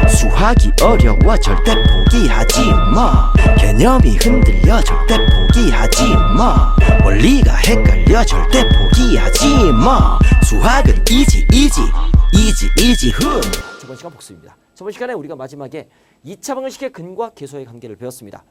수학이 어려워 절대 포기하지 마. 개념이 흔들려 절대 포기하지 마. 원리가 헷갈려 절대 포기하지 마. 수학은 이지 훈. 저번 시간 복습입니다. 저번 시간에 우리가 마지막에 2차 방정식의 근과 계수의 관계를 배웠습니다.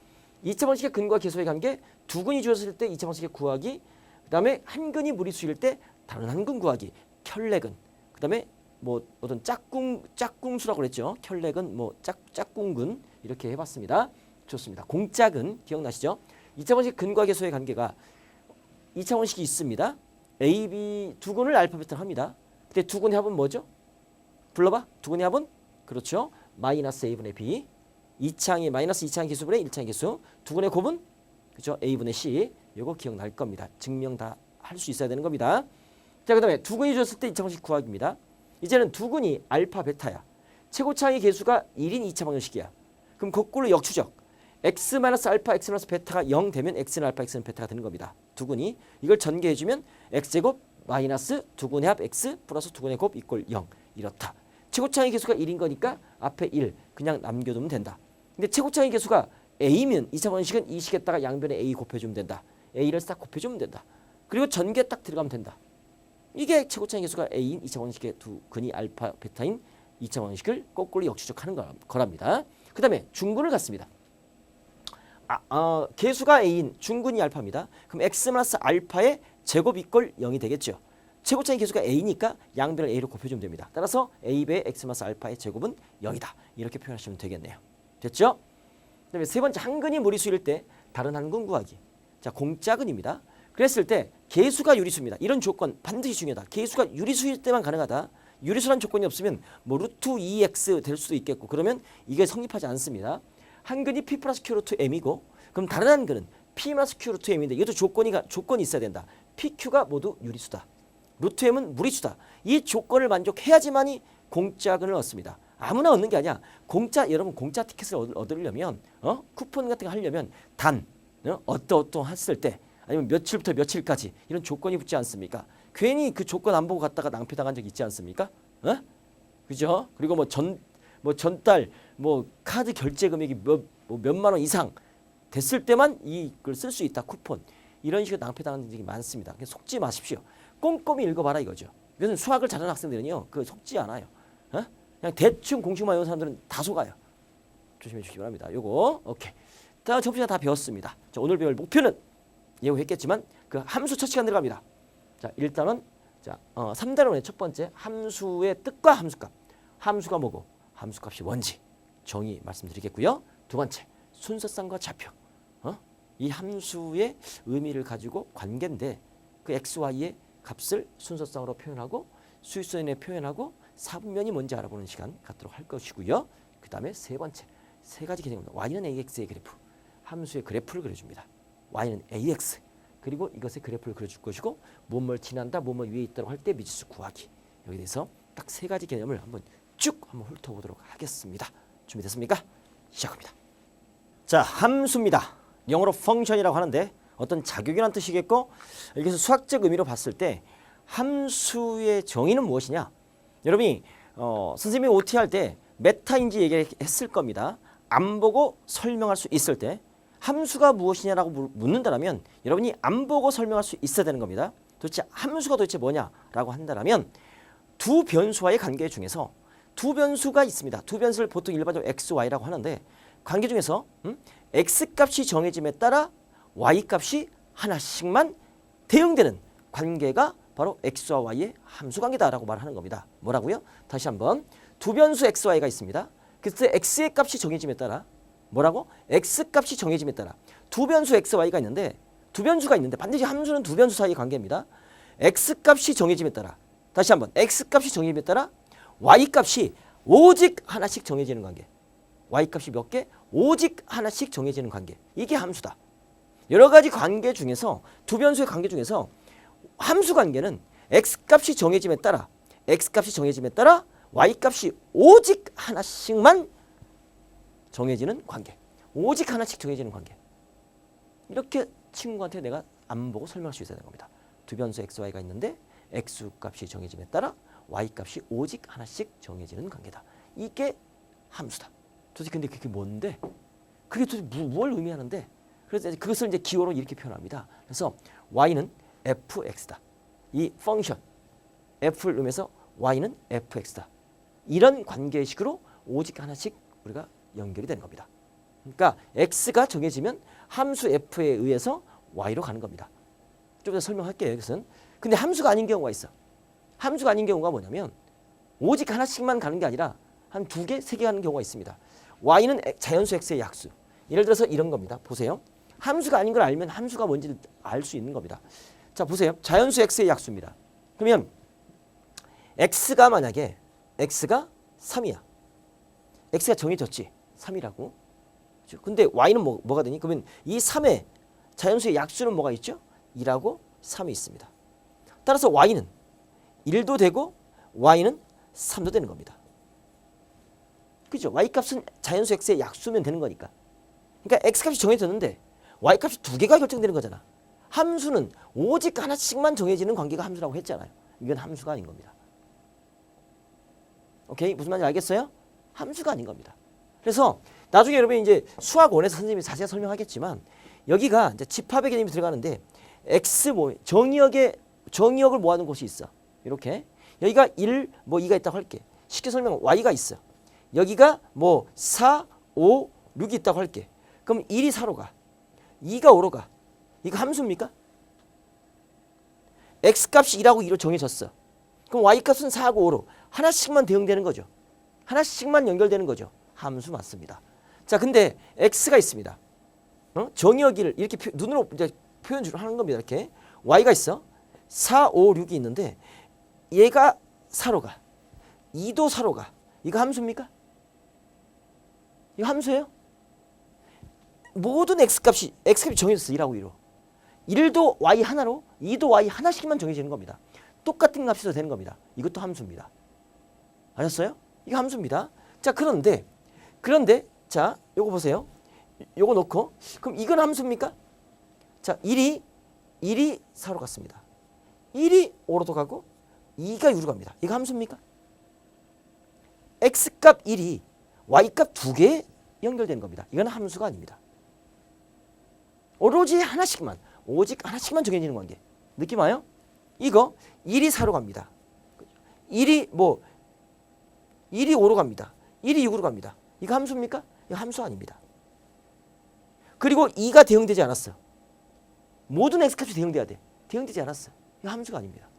2차 방정식의 근과 계수의 관계, 두 근이 주어졌을 때 2차 방정식의 구하기, 그 다음에 한 근이 무리수일 때 다른 한 근 구하기, 켤레근, 그 다음에 뭐 어떤 짝꿍수라고 그랬죠. 켤레근, 뭐 짝꿍근 이렇게 해봤습니다. 좋습니다. 공짝은 기억나시죠? 2차 방정식 근과 계수의 관계가 2차 방정식이 있습니다. A, B 두 근을 알파벳으로 합니다. 근데 두 근의 합은 뭐죠? 불러봐. 두 근의 합은 그렇죠. 마이너스 A분의 B. 2창이 마이너스 2창 계수분의 1창 계수. 두 근의 곱은 그렇죠. A분의 C. 이거 기억날 겁니다. 증명 다 할 수 있어야 되는 겁니다. 자, 그 다음에 두 근이 주었을 때 2차 방정식 구하기입니다. 이제는 두 근이 알파 베타야. 최고차의 계수가 1인 2차 방정식이야. 그럼 거꾸로 역추적. x 마이너스 알파 x 마이너스 베타가 0 되면 x는 알파 x는 베타가 되는 겁니다. 두 근이 이걸 전개해주면 x제곱 마이너스 두 근의 합 x 플러스 두 근의 곱 이꼴 0 이렇다. 최고차의 계수가 1인 거니까 앞에 1 그냥 남겨두면 된다. 근데 최고차의 계수가 a면 2차 방정식은 이 식에다가 양변에 a 곱해주면 된다. a를 싹 곱해주면 된다. 그리고 전개 딱 들어가면 된다. 이게 최고차의 계수가 a인 2차 방정식의 두 근이 알파 베타인 2차 방정식을 거꾸로 역추적하는 거랍니다. 그 다음에 중근을 갖습니다. 계수가 a인 중근이 알파입니다. 그럼 x 마이너스 알파의 제곱 이꼴 0이 되겠죠. 최고차의 계수가 a니까 양변을 a로 곱해주면 됩니다. 따라서 a배 x 마이너스 알파의 제곱은 0이다. 이렇게 표현하시면 되겠네요. 됐죠? 그 다음에 세 번째 한근이 무리수일 때 다른 한근 구하기. 자, 공짜근입니다. 그랬을 때 계수가 유리수입니다. 이런 조건 반드시 중요하다. 계수가 유리수일 때만 가능하다. 유리수란 조건이 없으면 뭐 루트 2x 될 수도 있겠고 그러면 이게 성립하지 않습니다. 한근이 p 플러스 q 루트 m이고 그럼 다른 한근은 p 마이너스 q 루트 m인데 이것도 조건이 있어야 된다. pq가 모두 유리수다. 루트 m은 무리수다. 이 조건을 만족해야지만이 공짜근을 얻습니다. 아무나 얻는 게 아니야. 여러분 공짜 티켓을 얻으려면 쿠폰 같은 거 하려면 단 어떠 했을 때 아니면 며칠부터 며칠까지 이런 조건이 붙지 않습니까? 괜히 그 조건 안 보고 갔다가 낭패당한 적 있지 않습니까? 그죠? 그리고 전달 카드 결제 금액이 몇만 원 이상 됐을 때만 이걸 쓸 수 있다. 쿠폰. 이런 식으로 낭패당하는 적이 많습니다. 속지 마십시오. 꼼꼼히 읽어봐라 이거죠. 이것은 수학을 잘하는 학생들은요. 속지 않아요. 그냥 대충 공식만 외우는 사람들은 다 속아요. 조심해 주시기 바랍니다. 요거 오케이. 자, 저번 시간 다 배웠습니다. 자, 오늘 배울 목표는 예고했겠지만 그 함수 첫 시간 들어갑니다. 자, 일단은 3단원의 첫 번째 함수의 뜻과 함수값. 함수가 뭐고 함수값이 뭔지 정의 말씀드리겠고요. 두 번째 순서쌍과 좌표. 이 함수의 의미를 가지고 관계인데 그 x, y의 값을 순서쌍으로 표현하고 수직선에 표현하고 사분면이 뭔지 알아보는 시간 갖도록 할 것이고요. 그 다음에 세 번째 세 가지 개념입니다. y는 ax의 그래프. 함수의 그래프를 그려줍니다. y는 ax 그리고 이것의 그래프를 그려줄 것이고 뭐뭘 지난다 뭐뭐 위에 있다고 할 때 미지수 구하기. 여기에 대해서 딱 세 가지 개념을 한번 한번 훑어보도록 하겠습니다. 준비됐습니까? 시작합니다. 자, 함수입니다. 영어로 펑션이라고 하는데 어떤 작용이라는 뜻이겠고 여기서 수학적 의미로 봤을 때 함수의 정의는 무엇이냐? 여러분이 선생님이 OT 할 때 메타인지 얘기했을 겁니다. 안 보고 설명할 수 있을 때 함수가 무엇이냐라고 묻는다면 여러분이 안 보고 설명할 수 있어야 되는 겁니다. 도대체 함수가 도대체 뭐냐라고 한다면 두 변수와의 관계 중에서 두 변수가 있습니다. 두 변수를 보통 일반적으로 x, y라고 하는데 관계 중에서 x값이 정해짐에 따라 y값이 하나씩만 대응되는 관계가 바로 x와 y의 함수관계다라고 말하는 겁니다. 뭐라고요? 다시 한번 두 변수 x, y가 있습니다. 그래서 x의 값이 정해짐에 따라 뭐라고? x값이 정해짐에 따라 두 변수 x, y가 있는데 두 변수가 있는데 반드시 함수는 두 변수 사이의 관계입니다. x값이 정해짐에 따라 다시 한번 x값이 정해짐에 따라 y값이 오직 하나씩 정해지는 관계. y값이 몇 개? 오직 하나씩 정해지는 관계. 이게 함수다. 여러 가지 관계 중에서 두 변수의 관계 중에서 함수 관계는 x값이 정해짐에 따라 y값이 오직 하나씩만 정해지는 관계. 오직 하나씩 정해지는 관계. 이렇게 친구한테 내가 안 보고 설명할 수 있어야 되는 겁니다. 두 변수 x, y가 있는데 x값이 정해짐에 따라 y값이 오직 하나씩 정해지는 관계다. 이게 함수다. 도대체 근데 그게 뭔데? 그게 도대체 뭘 의미하는데? 그래서 이제 그것을 이제 기호로 이렇게 표현합니다. 그래서 y는 fx다. 이 펑션 f를 의미해서 y는 fx다. 이런 관계식으로 오직 하나씩 우리가 연결이 되는 겁니다. 그러니까 x가 정해지면 함수 f에 의해서 y로 가는 겁니다. 좀 더 설명할게요. 이것은. 근데 함수가 아닌 경우가 있어. 함수가 아닌 경우가 뭐냐면 오직 하나씩만 가는 게 아니라 한 2개, 3개 가는 경우가 있습니다. y는 자연수 x의 약수. 예를 들어서 이런 겁니다. 보세요. 함수가 아닌 걸 알면 함수가 뭔지 알 수 있는 겁니다. 자, 보세요. 자연수 x의 약수입니다. 그러면 x가 만약에 x가 3이야. x가 정해졌지. 3이라고. 근데 y는 뭐가 되니? 그러면 이 3의 자연수의 약수는 뭐가 있죠? 2라고 3이 있습니다. 따라서 y는 1도 되고 y는 3도 되는 겁니다. 그죠? y값은 자연수 x의 약수면 되는 거니까. 그러니까 x값이 정해졌는데 y값이 2개가 결정되는 거잖아. 함수는 오직 하나씩만 정해지는 관계가 함수라고 했잖아요. 이건 함수가 아닌 겁니다. 오케이? 무슨 말인지 알겠어요? 함수가 아닌 겁니다. 그래서 나중에 여러분 이제 수학 1에서 선생님이 자세히 설명하겠지만 여기가 이제 집합의 개념이 들어가는데 x 정의역을 모아놓은 곳이 있어. 이렇게 여기가 1, 2가 있다고 할게. 쉽게 설명하면 y가 있어. 여기가 4, 5, 6이 있다고 할게. 그럼 1이 4로 가. 2가 5로 가. 이거 함수입니까? x값이 2라고 2로 정해졌어. 그럼 y값은 4하고 5로 하나씩만 대응되는 거죠. 하나씩만 연결되는 거죠. 함수 맞습니다. 자, 근데 x가 있습니다. 정의역을 이렇게 눈으로 이제 표현하는 겁니다. 이렇게 y가 있어. 4, 5, 6이 있는데 얘가 4로 가. 2도 4로 가. 이거 함수입니까? 이거 함수예요? 모든 x값이 정해졌어. 2라고 2로. 1도 y 하나로 2도 y 하나씩만 정해지는 겁니다. 똑같은 값이 더 되는 겁니다. 이것도 함수입니다. 아셨어요? 이거 함수입니다. 자, 그런데 자, 요거 보세요. 요거 놓고 그럼 이건 함수입니까? 자, 1이 4로 갔습니다. 1이 5로도 가고 2가 6로 갑니다. 이거 함수입니까? x값 1이 y값 2개에 연결되는 겁니다. 이건 함수가 아닙니다. 오로지 하나씩만, 오직 하나씩만 정해지는 관계. 느낌 와요? 이거 1이 4로 갑니다. 1이 5로 갑니다. 1이 6으로 갑니다. 이거 함수입니까? 이거 함수 아닙니다. 그리고 2가 대응되지 않았어. 모든 x값이 대응돼야 돼. 대응되지 않았어. 이거 함수가 아닙니다.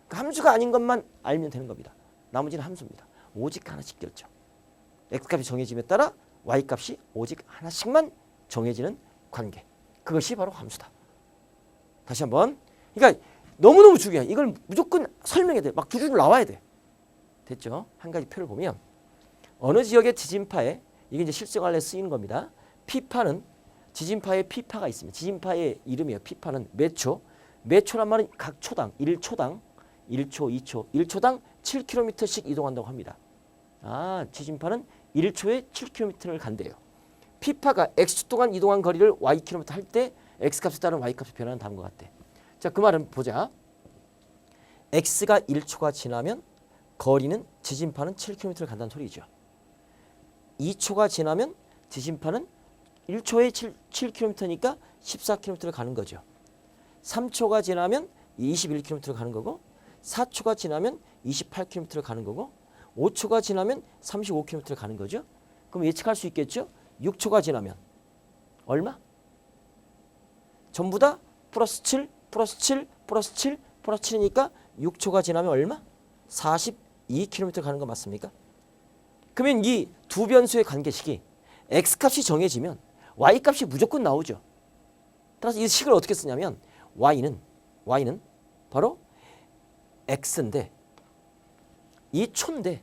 그러니까 함수가 아닌 것만 알면 되는 겁니다. 나머지는 함수입니다. 오직 하나씩 결정. x값이 정해짐에 따라 y값이 오직 하나씩만 정해지는 관계. 그것이 바로 함수다. 다시 한번. 그러니까 너무너무 중요해. 이걸 무조건 설명해야 돼. 막 줄줄 나와야 돼. 됐죠? 한 가지 표를 보면 어느 지역의 지진파에 이게 이제 실생활에 쓰이는 겁니다. 피파는 지진파에 피파가 있습니다. 지진파의 이름이에요. 피파는 몇 초? 몇 초란 말은 각 초당 1초당 1초, 2초, 1초당 7km씩 이동한다고 합니다. 아, 지진파는 1초에 7km를 간대요. 피파가 x 동안 이동한 거리를 y km 할 때 x값에 따른 y값이 변하는 다음과 같대. 자, 그 말은 보자. x가 1초가 지나면 거리는 지진파는 7km를 간다는 소리죠. 2초가 지나면 지진파는 1초에 7km니까 14km를 가는 거죠. 3초가 지나면 21km를 가는 거고 4초가 지나면 28km를 가는 거고 5초가 지나면 35km를 가는 거죠. 그럼 예측할 수 있겠죠? 6초가 지나면 얼마? 전부 다 플러스 7, 플러스 7, 플러스 7, 플러스 7이니까 6초가 지나면 얼마? 42km 가는 거 맞습니까? 그러면 이 두 변수의 관계식이 x값이 정해지면 y값이 무조건 나오죠. 따라서 이 식을 어떻게 쓰냐면 y는 바로 x인데 이 초인데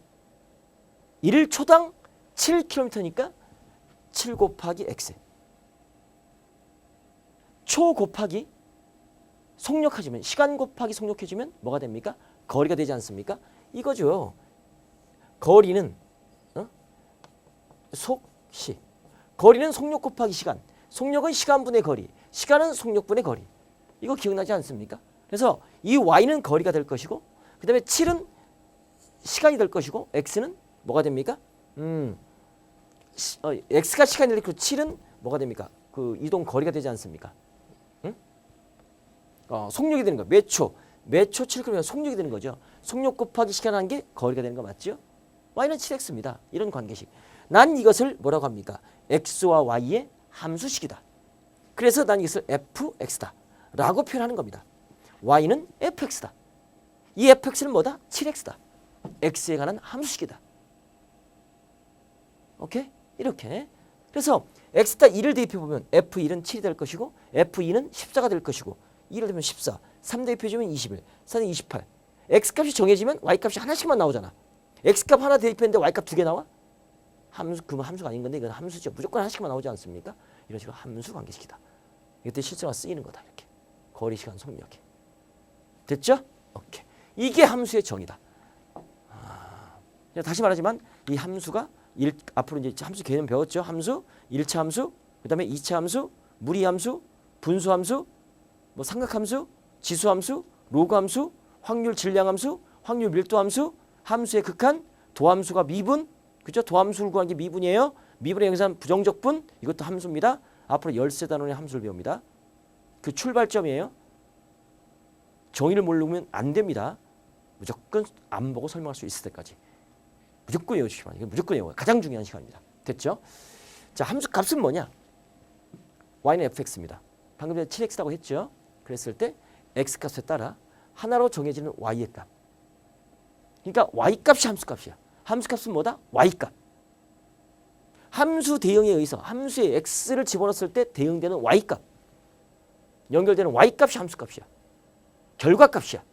1초당 7km니까 7 곱하기 x. 초 곱하기 속력해주면 시간 곱하기 속력해주면 뭐가 됩니까? 거리가 되지 않습니까? 이거죠. 거리는 속시. 거리는 속력 곱하기 시간. 속력은 시간분의 거리. 시간은 속력분의 거리. 이거 기억나지 않습니까? 그래서 이 y는 거리가 될 것이고 그 다음에 7은 시간이 될 것이고 x는 뭐가 됩니까? x가 시간인데 그 7은 뭐가 됩니까? 그 이동 거리가 되지 않습니까? 응? 속력이 되는 거. 매초 7 그러면 속력이 되는 거죠. 속력 곱하기 시간 한 게 거리가 되는 거 맞죠? y는 7x입니다. 이런 관계식. 난 이것을 뭐라고 합니까? x와 y의 함수식이다. 그래서 난 이것을 fx다 라고 표현하는 겁니다. y는 fx다. 이 fx는 뭐다? 7x다. x에 관한 함수식이다. 오케이? 이렇게. 그래서 x다 2를 대입해보면 f1은 7이 될 것이고 f2는 14가 될 것이고 2를 대면 14, 3 대입해주면 21, 4는 28. x값이 정해지면 y값이 하나씩만 나오잖아. x값 하나 대입했는데 y값 2개 나와? 그건 함수가 아닌 건데 이건 함수죠. 무조건 하나씩만 나오지 않습니까? 이런 식으로 함수 관계식이다. 이때 실제로 쓰이는 거다. 이렇게. 거리, 시간, 속력이. 됐죠? 오케이. 이게 함수의 정의다. 다시 말하지만 이 함수가 앞으로 이제 함수 개념 배웠죠? 함수, 1차 함수, 그 다음에 2차 함수, 무리 함수, 분수 함수, 뭐 삼각함수, 지수 함수, 로그 함수, 확률 질량 함수, 확률 밀도 함수, 함수의 극한, 도함수가 미분, 그죠? 도함수를 구하는 게 미분이에요. 미분의 영산 부정적분, 이것도 함수입니다. 앞으로 열세 단원의 함수를 배웁니다. 그 출발점이에요. 정의를 모르면 안 됩니다. 무조건 안 보고 설명할 수 있을 때까지. 무조건 외워주시기 바랍니다. 이건 무조건 외워요. 가장 중요한 시간입니다. 됐죠? 자, 함수 값은 뭐냐? y는 fx입니다. 방금 전에 7x라고 했죠? 그랬을 때 x값에 따라 하나로 정해지는 y의 값. 그러니까 y값이 함수값이야. 함수값은 뭐다? y값. 함수 대응에 의해서 함수에 x를 집어넣었을 때 대응되는 y값. 연결되는 y값이 함수값이야. 결과값이야.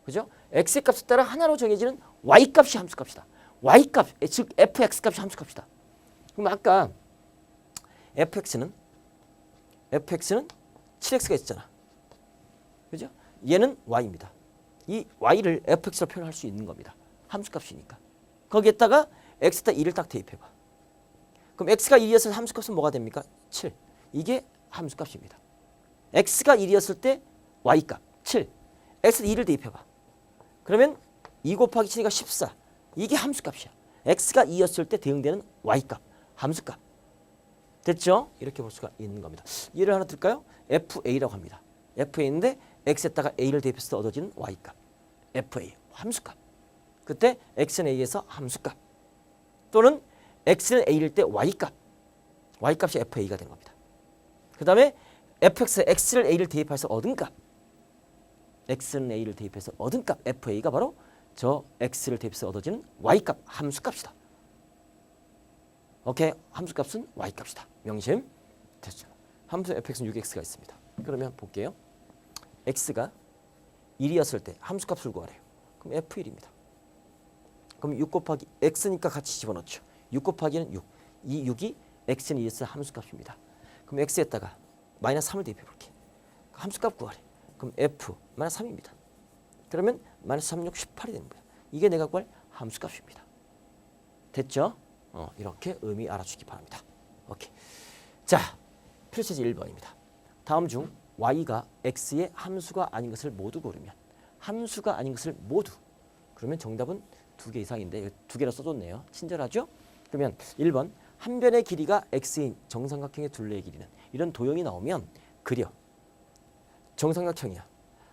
그죠? x의 값에 따라 하나로 정해지는 y값이 함수값이다. y값, 즉 fx값이 함수값이다. 그럼 아까 fx는 7x가 있잖아. 그죠? 얘는 y입니다. 이 y를 fx로 표현할 수 있는 겁니다. 함수값이니까. 거기에다가 x에다 2를 딱 대입해봐. 그럼 x가 1이었을 때 함수값은 뭐가 됩니까? 7. 이게 함수값입니다. x가 1이었을 때 y값 7. x에다 2를 대입해봐. 그러면 2 곱하기 7이가 14. 이게 함수값이야. x가 2였을 때 대응되는 y값, 함수값. 됐죠? 이렇게 볼 수가 있는 겁니다. 예를 하나 들까요? fa라고 합니다. fa인데 x에다가 a를 대입해서 때 얻어지는 y값. fa, 함수값. 그때 x는 a에서 함수값. 또는 x는 a일 때 y값. y값이 fa가 되는 겁니다. 그 다음에 fx, x를 a를 대입해서 얻은 값. x는 a를 대입해서 얻은 값, fa가 바로 저 x를 대입해서 얻어지는 y값, 함수값이다. 오케이, 함수값은 y값이다. 명심. 됐죠. 함수 fx는 6x가 있습니다. 그러면 볼게요. x가 1이었을 때 함수값을 구하래요. 그럼 f1입니다. 그럼 6 곱하기 x니까 같이 집어넣죠. 6 곱하기는 6. 이 6이 x는 1이었을 함수값입니다. 그럼 x에다가 마이너스 3을 대입해 볼게. 함수값 구하래. 그럼 f 마이너스 3입니다. 그러면 마이너스 3, 6, 18이 되는 거야. 이게 내가 구할 함수값입니다. 됐죠? 이렇게 의미 알아주기 바랍니다. 오케이. 자, 필수제 1번입니다. 다음 중 y가 x의 함수가 아닌 것을 모두 고르면 함수가 아닌 것을 모두 그러면 정답은 2개 이상인데 2개로 써줬네요. 친절하죠? 그러면 1번 한 변의 길이가 x인 정삼각형의 둘레의 길이는 이런 도형이 나오면 그려. 정삼각형이야.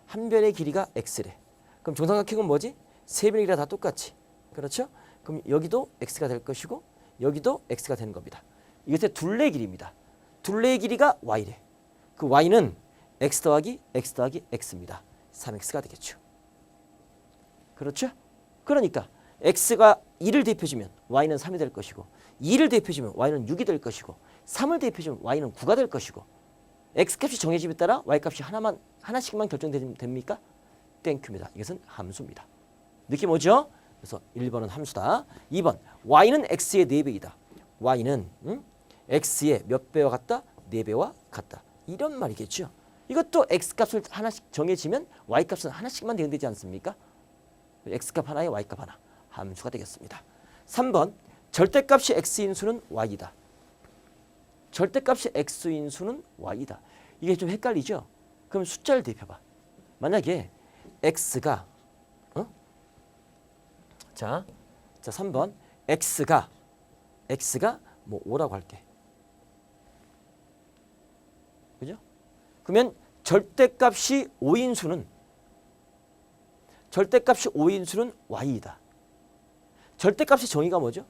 한 변의 길이가 x래. 그럼 정삼각형은 뭐지? 세 변의 길이가 다 똑같이. 그렇죠? 그럼 여기도 x가 될 것이고 여기도 x가 되는 겁니다. 이것의 둘레의 길이입니다. 둘레의 길이가 y래. 그 y는 x 더하기 x 더하기 x입니다. 3x가 되겠죠. 그렇죠? 그러니까 x가 2를 대입해주면 y는 3이 될 것이고 2를 대입해주면 y는 6이 될 것이고 3을 대입해주면 y는 9가 될 것이고 x값이 정해짐에 따라 y값이 하나씩만 결정됩니까? 땡큐입니다. 이것은 함수입니다. 느낌 오죠? 그래서 1번은 함수다. 2번 y는 x의 4배이다. y는 x의 몇 배와 같다? 4배와 같다. 이런 말이겠죠. 이것도 x값을 하나씩 정해지면 y값은 하나씩만 대응되지 않습니까? x값 하나에 y값 하나. 함수가 되겠습니다. 3번 절대값이 x인 수는 y이다. 절대값이 x인 수는 y이다. 이게 좀 헷갈리죠? 그럼 숫자를 대입해봐. 만약에 x가 자 3번 x가 x가 뭐 5라고 할게. 그죠? 그러면 절대값이 5인 수는 y이다. 절대값의 정의가 뭐죠?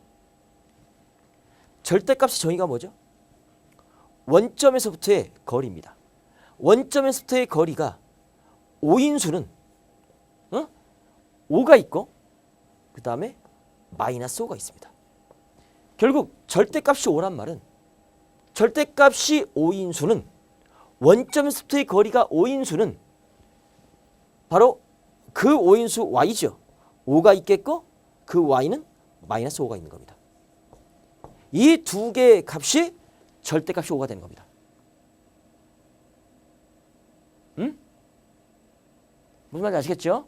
절대값의 정의가 뭐죠? 원점에서부터의 거리입니다. 원점에서부터의 거리가 5인 수는 5가 있고 그 다음에 마이너스 5가 있습니다. 결국 절대값이 5란 말은 절대값이 5인 수는 원점에서부터의 거리가 5인 수는 바로 그 5인 수 y죠. 5가 있겠고 그 y는 마이너스 5가 있는 겁니다. 이 두 개의 값이 절대값이 5가 되는 겁니다. 무슨 말인지 아시겠죠?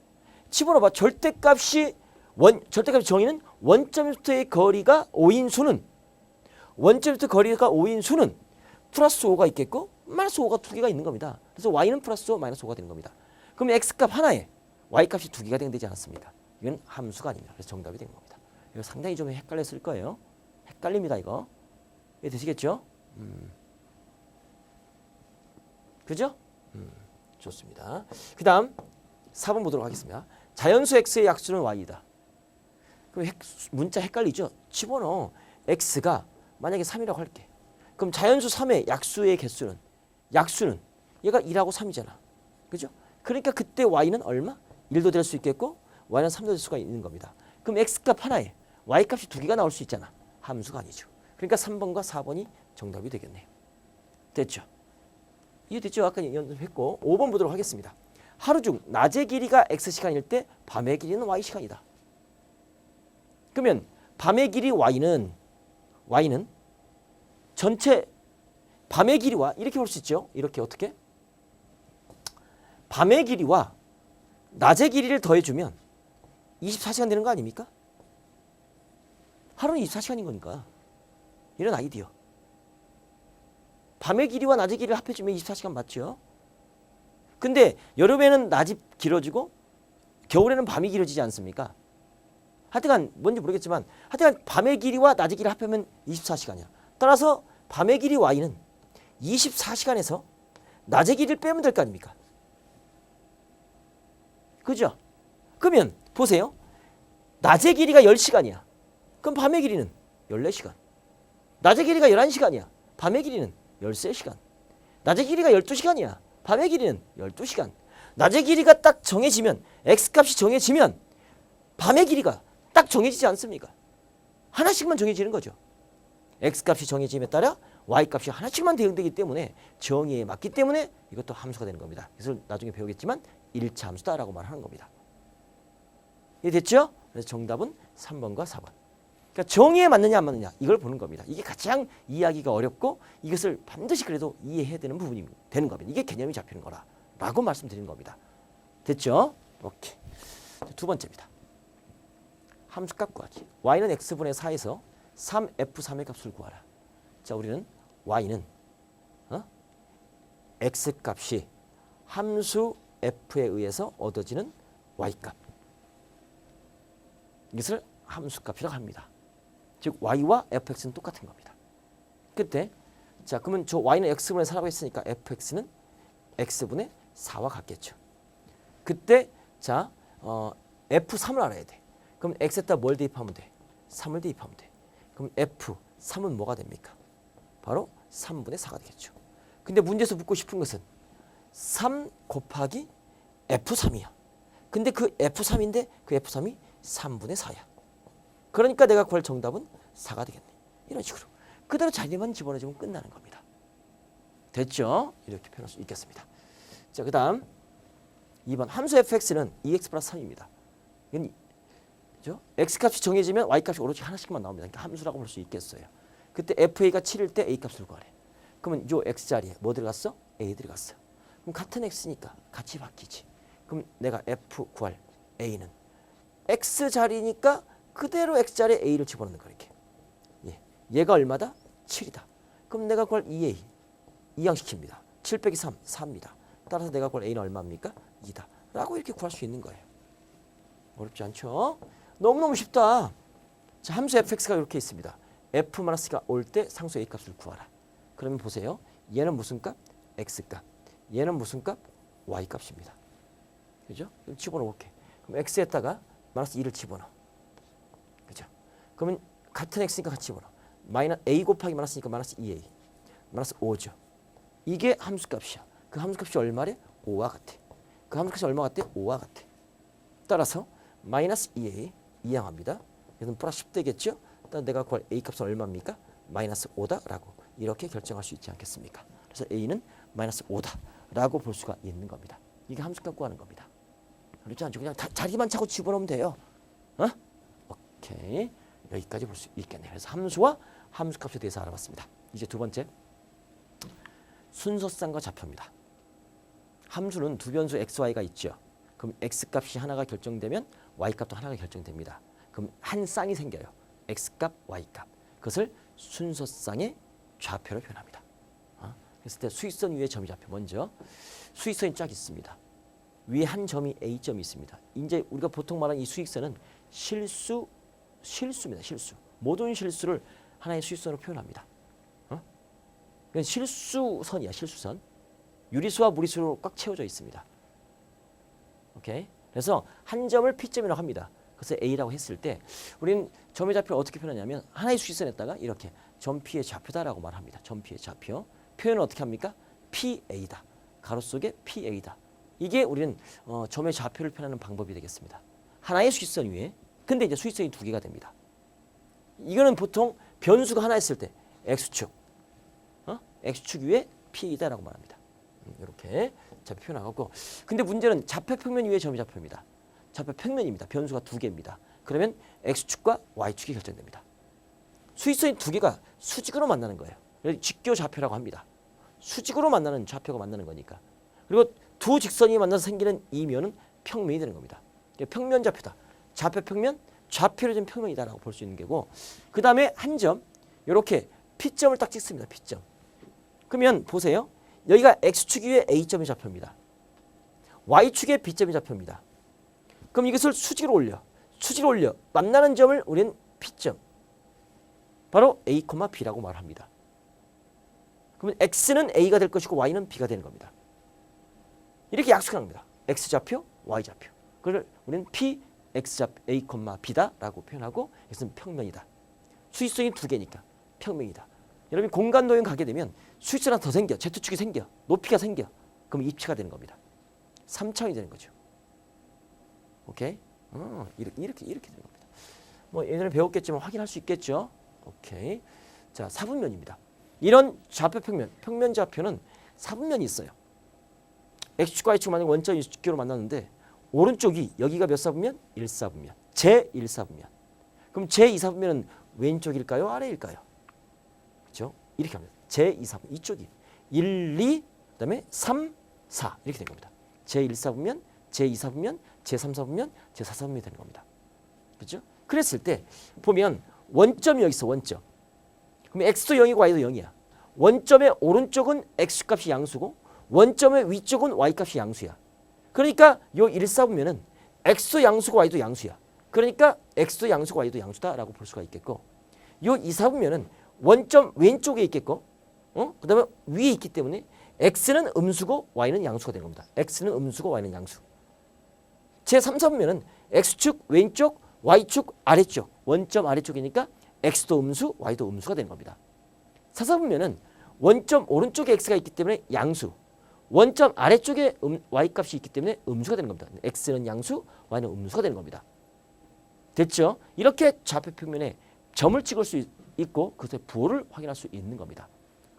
집어넣어봐. 절대값이 정의는 원점부터의 거리가 5인 수는 원점부터 거리가 5인 수는 플러스 5가 있겠고 마이너스 5가 두 개가 있는 겁니다. 그래서 y는 플러스 5, 마이너스 5가 되는 겁니다. 그럼 x값 하나에 y값이 두 개가 되지 않았습니까? 이건 함수가 아닙니다. 그래서 정답이 되는 겁니다. 이거 상당히 좀 헷갈렸을 거예요. 헷갈립니다, 이거. 이해 되시겠죠? 그죠? 좋습니다. 그 다음 4번 보도록 하겠습니다. 자연수 x의 약수는 y이다. 그럼 문자 헷갈리죠? 집어넣어. x가 만약에 3이라고 할게. 그럼 자연수 3의 약수의 개수는 약수는 얘가 2하고 3이잖아. 그죠? 그러니까 그때 y는 얼마? 1도 될 수 있겠고 y는 3도 될 수가 있는 겁니다. 그럼 x값 하나에 y값이 두 개가 나올 수 있잖아. 함수가 아니죠. 그러니까 3번과 4번이 정답이 되겠네요. 됐죠? 이해됐죠? 아까 연습했고 5번 보도록 하겠습니다. 하루 중 낮의 길이가 x시간일 때 밤의 길이는 y시간이다. 그러면 밤의 길이 y는 전체 밤의 길이와 이렇게 볼 수 있죠. 이렇게 어떻게? 밤의 길이와 낮의 길이를 더해주면 24시간 되는 거 아닙니까? 하루는 24시간인 거니까. 이런 아이디어. 밤의 길이와 낮의 길이를 합해주면 24시간 맞죠? 근데 여름에는 낮이 길어지고 겨울에는 밤이 길어지지 않습니까? 하여튼간 뭔지 모르겠지만 하여튼간 밤의 길이와 낮의 길이를 합하면 24시간이야. 따라서 밤의 길이 y는 24시간에서 낮의 길이를 빼면 될 거 아닙니까? 그죠? 그러면 보세요. 낮의 길이가 10시간이야. 그럼 밤의 길이는 14시간. 낮의 길이가 11시간이야. 밤의 길이는 13시간. 낮의 길이가 12시간이야. 밤의 길이는 12시간. 낮의 길이가 딱 정해지면 x값이 정해지면 밤의 길이가 딱 정해지지 않습니까? 하나씩만 정해지는 거죠. x값이 정해짐에 따라 y값이 하나씩만 대응되기 때문에 정의에 맞기 때문에 이것도 함수가 되는 겁니다. 그래서 나중에 배우겠지만 1차 함수다라고 말하는 겁니다. 이해됐죠? 그래서 정답은 3번과 4번. 그러니까 정의에 맞느냐 안 맞느냐 이걸 보는 겁니다. 이게 가장 이해하기가 어렵고 이것을 반드시 그래도 이해해야 되는 부분이 되는 겁니다. 이게 개념이 잡히는 거라고 말씀드리는 겁니다. 됐죠? 오케이. 두 번째입니다. 함수값 구하기. y는 x분의 4에서 3f3의 값을 구하라. 자, 우리는 y는 x값이 함수 f에 의해서 얻어지는 y값. 이것을 함수값이라고 합니다. 즉 y와 fx는 똑같은 겁니다. 그때 자 그러면 저 y는 x분의 4라고 했으니까 fx는 x분의 4와 같겠죠. 그때 자 f3을 알아야 돼. 그럼 x에다 뭘 대입하면 돼? 3을 대입하면 돼. 그럼 f3은 뭐가 됩니까? 바로 3분의 4가 되겠죠. 근데 문제에서 묻고 싶은 것은 3 곱하기 f3이야. 근데 그 f3인데 그 f3이 3분의 4야. 그러니까 내가 구할 정답은 4가 되겠네. 이런 식으로. 그대로 자리만 집어넣어주면 끝나는 겁니다. 됐죠? 이렇게 표현할 수 있겠습니다. 자, 그 다음 2번 함수 fx는 2x 플러스 3입니다. 이건 그죠? x값이 정해지면 y값이 오로지 하나씩만 나옵니다. 그러니까 함수라고 볼 수 있겠어요. 그때 fa가 7일 때 a값을 구하래. 그러면 이 x자리에 뭐 들어갔어? a 들어갔어. 그럼 같은 x니까 같이 바뀌지. 그럼 내가 f 구할 a는 x자리니까 그대로 x자리에 a를 집어넣는 거야. 이렇게. 얘가 얼마다? 7이다. 그럼 내가 구할 2a 이항시킵니다. 7 빼기 3, 4입니다. 따라서 내가 구할 a는 얼마입니까? 2다. 라고 이렇게 구할 수 있는 거예요. 어렵지 않죠? 너무너무 쉽다. 자, 함수 fx가 이렇게 있습니다. f-가 올 때 상수 a 값을 구하라. 그러면 보세요. 얘는 무슨 값? x 값. 얘는 무슨 값? y 값입니다. 그죠? 그럼 집어넣을게. 그럼 x에다가 마이너스 2를 집어넣어. 그죠? 그러면 같은 x니까 같이 집어넣어. 마이너스 a 곱하기 마이너스니까 마이너스 2a. 마이너스 5죠. 이게 함수값이야. 그 함수값이 얼마래? 5와 같아. 그 함수값이 얼마 같아? 5와 같아. 따라서 마이너스 2a 이항합니다. 그래서 플러스 10 되겠죠? 일단 내가 구할 a 값은 얼마입니까? 마이너스 5다라고 이렇게 결정할 수 있지 않겠습니까? 그래서 a는 마이너스 5다라고 볼 수가 있는 겁니다. 이게 함수값 구하는 겁니다. 그렇지 않죠? 그냥 자리만 차고 집어넣으면 돼요. 어? 오케이. 여기까지 볼 수 있겠네요. 그래서 함수와 함수값에 대해서 알아봤습니다. 이제 두 번째. 순서쌍과 좌표입니다. 함수는 두 변수 x, y가 있죠. 그럼 x값이 하나가 결정되면 y값도 하나가 결정됩니다. 그럼 한 쌍이 생겨요. x값, y값. 그것을 순서쌍의 좌표로 표현합니다. 그랬을 때 수익선 위에 점이 잡혀. 먼저 수익선이 쫙 있습니다. 위에 한 점이 A점이 있습니다. 이제 우리가 보통 말하는 이 수익선은 실수입니다. 실수. 모든 실수를 하나의 수익선으로 표현합니다. 그건 실수선이야. 실수선. 유리수와 무리수로 꽉 채워져 있습니다. 오케이. 그래서 한 점을 P점이라고 합니다. 그래서 A라고 했을 때 우리는 점의 좌표를 어떻게 표현하냐면 하나의 수익선에다가 이렇게 점 P의 좌표다라고 말합니다. 점 P의 좌표. 표현을 어떻게 합니까? PA다. 가로 속에 PA다. 이게 우리는 점의 좌표를 표현하는 방법이 되겠습니다. 하나의 수익선 위에 근데 이제 수익선이 두 개가 됩니다. 이거는 보통 변수가 하나 있을 때 X축 X축 위에 P이다라고 말합니다. 이렇게 좌표 표현하고 근데 문제는 좌표평면 위에 점이 좌표입니다. 좌표평면입니다. 변수가 두 개입니다. 그러면 X축과 Y축이 결정됩니다. 수익선이 두 개가 수직으로 만나는 거예요. 직교 좌표라고 합니다. 수직으로 만나는 좌표가 만나는 거니까. 그리고 두 직선이 만나서 생기는 이 면은 평면이 되는 겁니다. 평면 좌표다. 좌표평면, 좌표를 준 평면이다라고 볼 수 있는 게고 그 다음에 한 점 이렇게 P점을 딱 찍습니다. P점. 그러면 보세요. 여기가 X축 위에 A점이 좌표입니다. Y축에 B점이 좌표입니다. 그럼 이것을 수직으로 올려. 수직으로 올려. 만나는 점을 우리는 P점. 바로 A, B라고 말합니다. 그러면 X는 A가 될 것이고 Y는 B가 되는 겁니다. 이렇게 약속하는 겁니다. X좌표, Y좌표. 그걸 우리는 P, X좌표, A, B다라고 표현하고 이것은 평면이다. 수익선이 두 개니까 평면이다. 여러분 공간 도형 가게 되면 수익선 하나 더 생겨. Z축이 생겨. 높이가 생겨. 그럼 입체가 되는 겁니다. 3차원이 되는 거죠. 오케이? 이렇게 되는 겁니다. 뭐 예전에 배웠겠지만 확인할 수 있겠죠. 오케이. 자, 사분면입니다. 이런 좌표 평면 좌표는 사분면이 있어요. X축과 Y축 만약 원점 직교로 만났는데 오른쪽이 여기가 몇 사분면? 1사분면. 제1사분면. 그럼 제2사분면은 왼쪽일까요? 아래일까요? 그렇죠? 이렇게 합니다. 제2사분면 이쪽이 1, 2, 그다음에 3, 4 이렇게 된 겁니다. 제1사분면, 제2사분면, 제3사분면, 제4사분면이 되는 겁니다. 그렇죠? 그랬을 때 보면 원점이 여기 있어. 원점. 그럼 x도 0이고 y도 0이야. 원점의 오른쪽은 x값이 양수고 원점의 위쪽은 y값이 양수야. 그러니까 요 1사분면은 x도 양수고 y도 양수야. 그러니까 x도 양수고 y도 양수다라고 볼 수가 있겠고 요 2사분면은 원점 왼쪽에 있겠고 그 다음에 위에 있기 때문에 x는 음수고 y는 양수가 되는 겁니다. x는 음수고 y는 양수. 제3사분면은 x축 왼쪽 y축 아래쪽 원점 아래쪽이니까 x도 음수 y도 음수가 되는 겁니다. 4사분면은 원점 오른쪽에 x가 있기 때문에 양수 원점 아래쪽에 y값이 있기 때문에 음수가 되는 겁니다. x는 양수 y는 음수가 되는 겁니다. 됐죠? 이렇게 좌표평면에 점을 찍을 수 있고 그것의 부호를 확인할 수 있는 겁니다.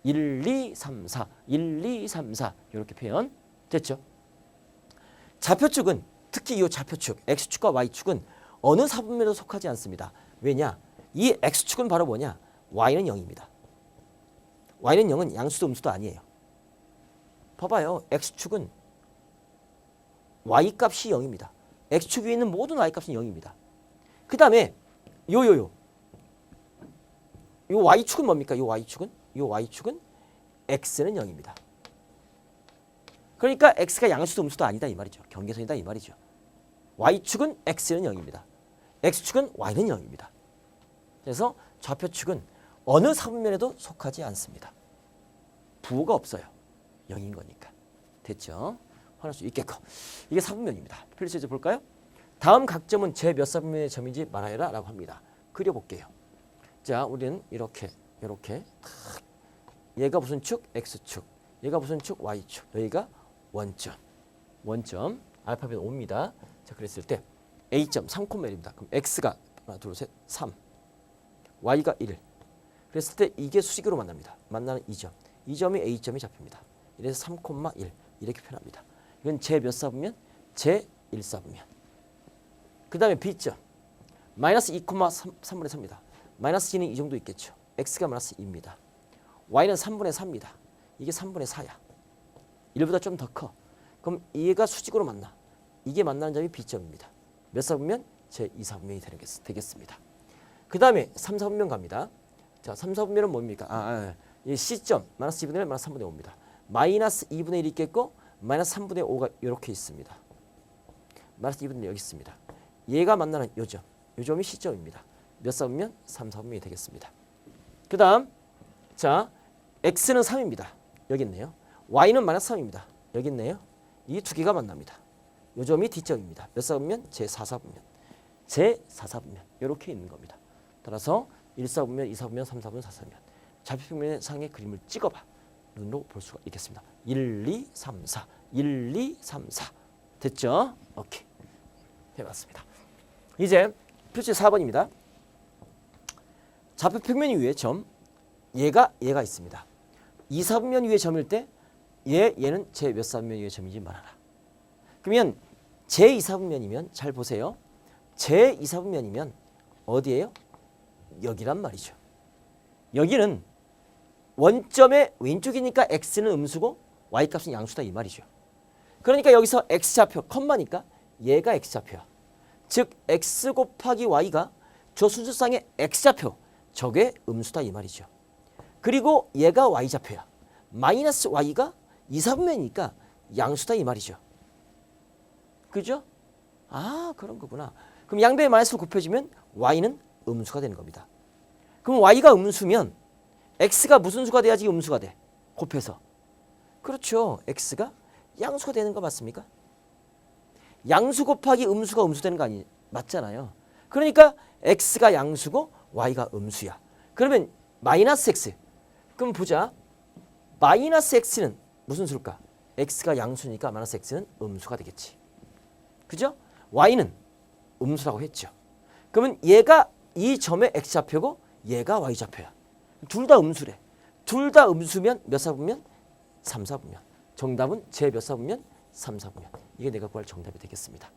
1, 2, 3, 4 1, 2, 3, 4 이렇게 표현 됐죠? 좌표축은 특히 이 좌표축 x축과 y축은 어느 사분면에도 속하지 않습니다. 왜냐? 이 x축은 바로 뭐냐? y는 0입니다. y는 0은 양수도 음수도 아니에요. 봐봐요. x축은 y값이 0입니다. x축 위에 있는 모든 y값은 0입니다. 그 다음에 요 y축은 뭡니까? 요 y축은 x는 0입니다. 그러니까 x가 양수도 음수도 아니다 이 말이죠. 경계선이다 이 말이죠. y축은 x는 0입니다. x축은 y는 0입니다. 그래서 좌표축은 어느 사분면에도 속하지 않습니다. 부호가 없어요. 0인 거니까. 됐죠? 확인할 수 있겠고. 이게 사분면입니다. 필수 이제 볼까요? 다음 각점은 제 몇 사분면의 점인지 말하여라 라고 합니다. 그려볼게요. 자, 우리는 이렇게 탁. 얘가 무슨 축? X축. 얘가 무슨 축? Y축. 여기가 원점. 알파벳 5입니다. 자, 그랬을 때 A점 3,1입니다. 그럼 X가 하나, 둘, 셋, 3. Y가 1. 그랬을 때 이게 수직으로 만납니다. 만나는 이 점. 이 점이 A점이 잡힙니다. 이래서 3,1 이렇게 표현합니다. 이건 제 몇 사분면? 제 1사분면. 그 다음에 B점. 마이너스 2,3분의 3입니다. 마이너스 G는 이 정도 있겠죠. X가 마이너스 2입니다. Y는 3분의 4입니다. 이게 3분의 4야. 1보다 좀 더 커. 그럼 얘가 수직으로 만나. 이게 만나는 점이 B점입니다. 몇 사분면? 제 2사분면이 되겠습니다. 그 다음에 3, 4분면 갑니다. 자, 3, 4분면은 뭡니까? 이 C점, 마이너스 2분의 1, 마이너스 3분의 5입니다. 마이너스 2분의 1이 있겠고 마이너스 3분의 5가 이렇게 있습니다. 마이너스 2분의 1 여기 있습니다. 얘가 만나는 요 점, 요 점이 C점입니다. 몇 사분면? 3, 4분면이 되겠습니다. 그 다음 자, X는 3입니다. 여기 있네요. Y는 마이너스 3입니다. 여기 있네요. 이 두 개가 만납니다. 요 점이 D점입니다. 몇 사분면? 제 4사분면. 제 4사분면. 이렇게 있는 겁니다. 따라서 1사분면, 2사분면, 3사분면, 4사분면. 좌표평면 상의 그림을 찍어봐. 눈으로 볼 수가 있겠습니다. 1, 2, 3, 4. 1, 2, 3, 4. 됐죠? 오케이. 해봤습니다. 이제 표지 4번입니다. 좌표평면 위에 점. 얘가 있습니다. 2사분면 위에 점일 때 얘는 제 몇 사분면 위에 점인지 말하라. 그러면 제 2사분면이면 잘 보세요. 제 2사분면이면 어디예요? 여기란 말이죠. 여기는 원점의 왼쪽이니까 x는 음수고 y값은 양수다 이 말이죠. 그러니까 여기서 x좌표 컴마니까 얘가 x좌표야. 즉 x 곱하기 y가 저 순서상의 x좌표 저게 음수다 이 말이죠. 그리고 얘가 y좌표야. 마이너스 y가 2사분면이니까 양수다 이 말이죠. 그죠? 아, 그런 거구나. 그럼 양배의 마이너스로 곱해주면 y는 음수가 되는 겁니다. 그럼 y가 음수면 x가 무슨 수가 돼야지 음수가 돼? 곱해서. 그렇죠. x가 양수가 되는 거 맞습니까? 양수 곱하기 음수가 음수되는 거 아니 맞잖아요. 그러니까 x가 양수고 y가 음수야. 그러면 마이너스 x. 그럼 보자. 마이너스 x는 무슨 수일까? x가 양수니까 마이너스 x는 음수가 되겠지. 그죠? y는 음수라고 했죠. 그러면 얘가 이 점의 x좌표고 얘가 y좌표야. 둘 다 음수래. 둘 다 음수면 몇 사분면? 3사분면. 정답은 제 몇 사분면? 3사분면. 이게 내가 구할 정답이 되겠습니다.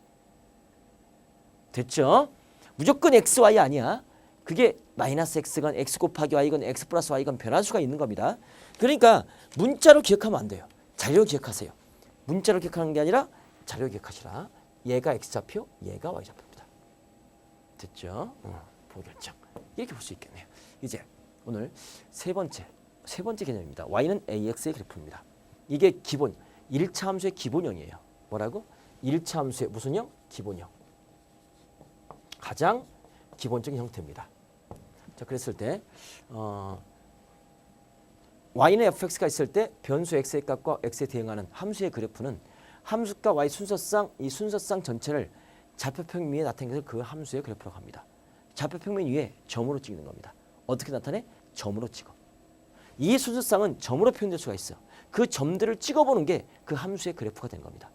됐죠? 무조건 x, y 아니야. 그게 마이너스 x건 x 곱하기 y건 x 플러스 y건 변화수가 있는 겁니다. 그러니까 문자로 기억하면 안 돼요. 자료 기억하세요. 문자로 기억하는 게 아니라 자료 기억하시라. 얘가 x좌표, 얘가 y좌표입니다. 됐죠? 보결정. 이렇게 볼 수 있겠네요. 이제 오늘 세 번째 개념입니다. y는 ax의 그래프입니다. 이게 기본 1차 함수의 기본형이에요. 뭐라고? 1차 함수의 무슨 형? 기본형. 가장 기본적인 형태입니다. 자, 그랬을 때 y는 fx가 있을 때 변수 x의 값과 x에 대응하는 함수의 그래프는 함수과 y 순서상 이 순서상 전체를 좌표평면 위에 나타낸 것을 그 함수의 그래프라고 합니다. 좌표평면 위에 점으로 찍는 겁니다. 어떻게 나타내? 점으로 찍어. 이 순서상은 점으로 표현될 수가 있어. 그 점들을 찍어보는 게 그 함수의 그래프가 된 겁니다.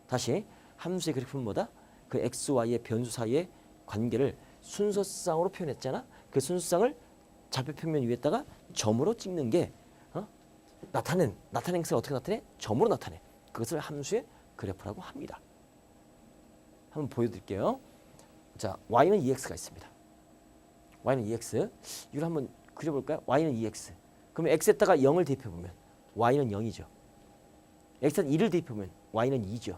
다시 함수의 그래프는 뭐다? 그 x, y의 변수 사이의 관계를 순서상으로 표현했잖아. 그 순서상을 좌표평면 위에다가 점으로 찍는 게 나타낸 것을 어떻게 나타내? 점으로 나타내. 그것을 함수의 그래프라고 합니다. 한번 보여드릴게요. 자, y는 2x가 있습니다. y는 2x. 이걸 한번 그려볼까요? y는 2x. 그러면 x에다가 0을 대입해보면 y는 0이죠. x에다 1을 대입해보면 y는 2죠.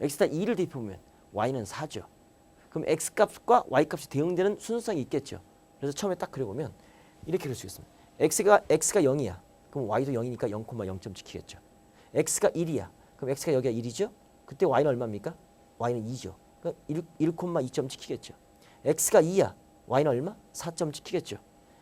x에다 2를 대입해보면 y는 4죠. 그럼 x값과 y값이 대응되는 순서상이 있겠죠. 그래서 처음에 딱 그려보면 이렇게 그릴 수 있습니다. x가 0이야. 그럼 y도 0이니까 0,0점 지키겠죠. x가 1이야. 그럼 x가 여기가 1이죠. 그때 y는 얼마입니까? y는 2죠. 그러니까 1,2점 지키겠죠. x가 2야. y는 얼마? 4점 지키겠죠.